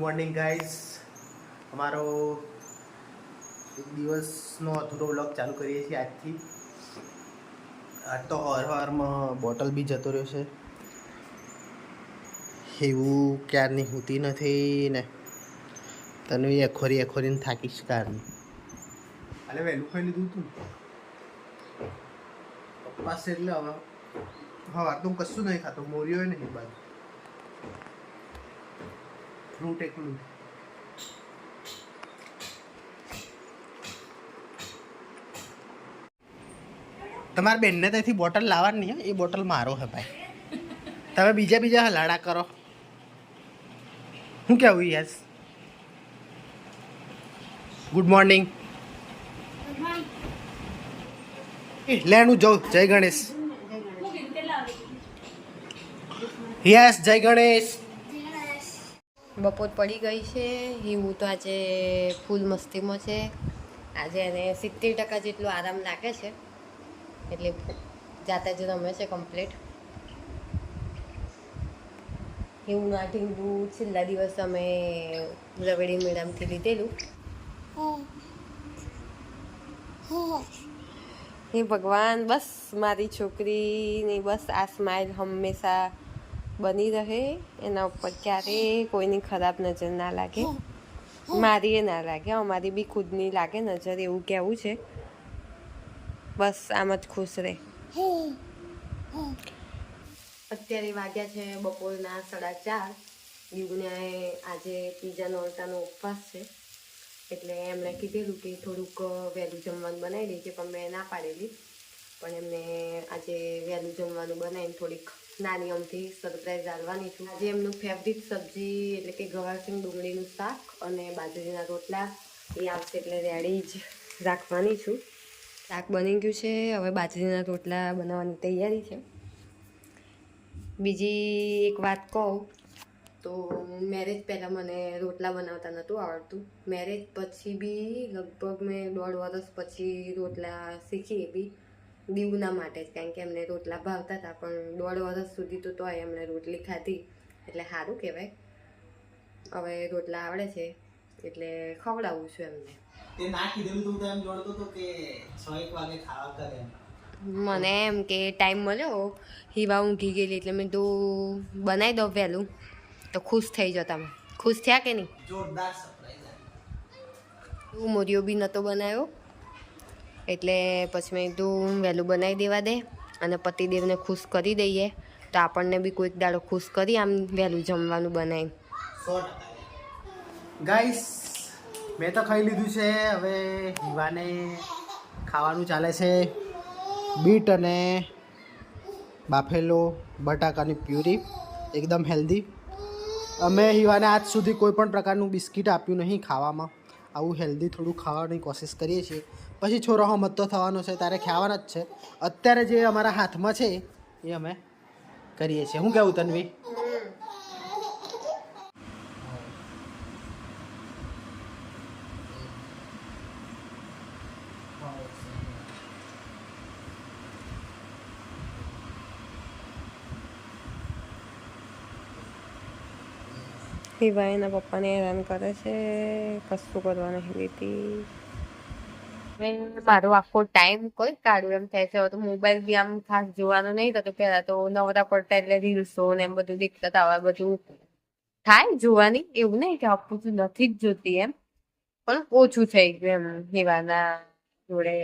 Morning guys, અમારો એક દિવસનો અધૂરો વ્લોગ ચાલુ કરીએ છીએ આજથી. આજ તો હવારમાં બોટલ બી જતો રહ્યો છે. એવું ક્યારની હોતી નથી ને તને એખોરીને થાકીશ ક્યારની. અલે વહેલું ખાઈ લીધું તું પપ્પા છે એટલે હવે હા તો કશું નહીં ખાતો. મોરિયો નહીં બાદ ફ્રૂટ એકલું. તમારી બેનને ત્યાંથી બોટલ લાવવાની નહીં, એ બોટલ મારો હે ભાઈ. તમે બીજા હલાડા કરો. શું કેવું યસ? Good morning. લેણું જાઉં. જય ગણેશ. યસ જય ગણેશ. બપોર પડી ગઈ છે. હું તો આજે ફૂલ મસ્તીમાં છે. આજે એને 70% જેટલો આરામ લાગે છે, એટલે જાતે જ રમે છે કમ્પ્લીટ. એવું ના ઢીંગું છેલ્લા દિવસ અમે રવેડી મેડમથી લીધેલું. હે ભગવાન, બસ મારી છોકરીની બસ આ સ્માઇલ હંમેશા બની રહે. એના ઉપર ક્યારેય કોઈની ખરાબ નજર ના લાગે. મારી એ ના લાગે, અમારી બી ખુદની લાગે નજર, એવું કહેવું છે. બસ આમ જ ખુશ રહે. અત્યારે વાગ્યા છે બપોરના 4:30. યુગને આજે ત્રીજા નોરતાનો ઉપવાસ છે, એટલે એમણે કીધેલું કે થોડુંક વહેલું જમવાનું બનાવી દેજે, પણ મેં ના પાડેલી. પણ એમને આજે વહેલું જમવાનું બનાવીને થોડીક નાની અમથી સરપ્રાઈઝ આપવાની છું. આજે એમનું ફેવરિટ સબ્જી એટલે કે ગવારસિંગ ડુંગળીનું શાક અને બાજરીના રોટલા એ આવશે એટલે રેડી જ રાખવાની છું. શાક બની ગયું છે, હવે બાજરીના રોટલા બનાવવાની તૈયારી છે. બીજી એક વાત કહું તો મેરેજ પહેલાં મને રોટલા બનાવતા નહોતું આવડતું. મેરેજ પછી બી લગભગ મેં 1.5 વર્ષ પછી રોટલા શીખી. એ બી દીવના માટે જ, કારણ કે એમને રોટલા ભાવતા હતા, પણ 1.5 વર્ષ સુધી તો તોય એમને રોટલી ખાધી, એટલે સારું કહેવાય. હવે રોટલા આવડે છે એટલે ખવડાવું છું એમને. તે ના કીધેલું તું તો એમ જોડતો તો કે 6-1 વાગે ખાવા કરે. મને એમ કે ટાઈમ મળ્યો, હિવા ઊંઘી ગયેલી, એટલે મેં તું બનાવી દઉં વહેલું તો ખુશ થઈ જાઓ. તમે ખુશ થયા કે નહીં? જોરદાર સરપ્રાઈઝ. તું મોરિયો બી નહોતો બનાવ્યો, એટલે પછી મેં તું વહેલું બનાવી દેવા દે અને પતિદેવને ખુશ કરી દઈએ, તો આપણને બી કોઈક દાડો ખુશ કરી આમ વહેલું જમવાનું બનાવી. 100% ગાઈસ, મેં તો ખાઈ લીધું છે. હવે હિવાને ખાવાનું ચાલે છે. બીટ અને બાફેલો બટાકાની પ્યુરી, એકદમ હેલ્ધી. અમે હિવાને આજ સુધી કોઈ પણ પ્રકારનું બિસ્કિટ આપ્યું નહીં ખાવામાં. આવું હેલ્ધી થોડું ખાવાની કોશિશ કરીએ છીએ. પછી છોરો હમતો થવાનો છે ત્યારે ખાવાના જ છે. અત્યારે જે અમારા હાથમાં છે એ અમે કરીએ છીએ. શું કહેવું તન્વી? હિવા એના પપ્પાને હેરાન કરે છે, કશું કરવા નહીં દેતી. મારો આખો ટાઈમ કોઈ કાઢું એમ થાય છે. તો મોબાઈલ બી આમ ખાસ જોવાનો નહીં થતો. પહેલા તો નવરા પડતા એટલે રીલ્સો ને એમ બધું દેખતા હતા. બધું થાય જોવાની, એવું નહીં કે આપું છું નથી જ જોતી એમ, પણ ઓછું થઈ ગયું એમ. હિવાના જોડે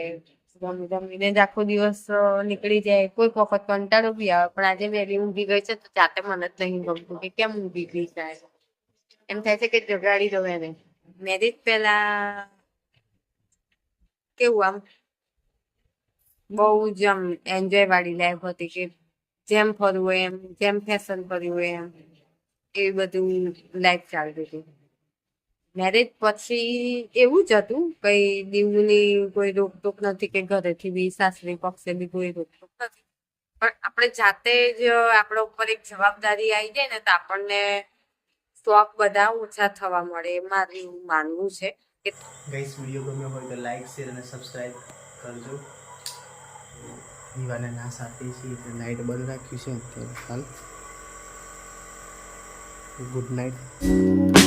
જમીને જ આખો દિવસ નીકળી જાય. કોઈક વખત કંટાળો બી આવે, પણ આજે વહેલી ઊંઘી ગઈ છે તો જાતે મને જ નહીં ગમતું કે કેમ ઊંઘી ગઈ જાય. એમ થાય છે કે જગાડી દઉં એને. મેરેજ પહેલા કેવું આમ બહુ જ આમ એન્જોય વાળી લાઈફ હતી, કે જેમ ફરવું હોય એમ, જેમ ફેશન કરવી હોય એમ, એવી બધું લાઈફ ચાલતી હતી. મેરેજ પછી એવું જ હતું, કઈ દીવની કોઈ રોકટોક નથી, કે ઘરેથી બી સાસરી પક્ષે બી કોઈ રોકટોક નથી. પણ આપણે જાતે જ આપણા ઉપર એક જવાબદારી આવી જાય ને તો આપણને શોખ બધા ઓછા થવા મળે. મારું એવું માનવું છે. ગાઈસ, વિડીયો ગમ્યો હોય તો લાઈક, શેર અને સબસ્ક્રાઈબ કરજો. દીવાને ના આપીએ છીએ એટલે લાઈટ બંધ રાખ્યું છે અત્યારે હાલ. Good night.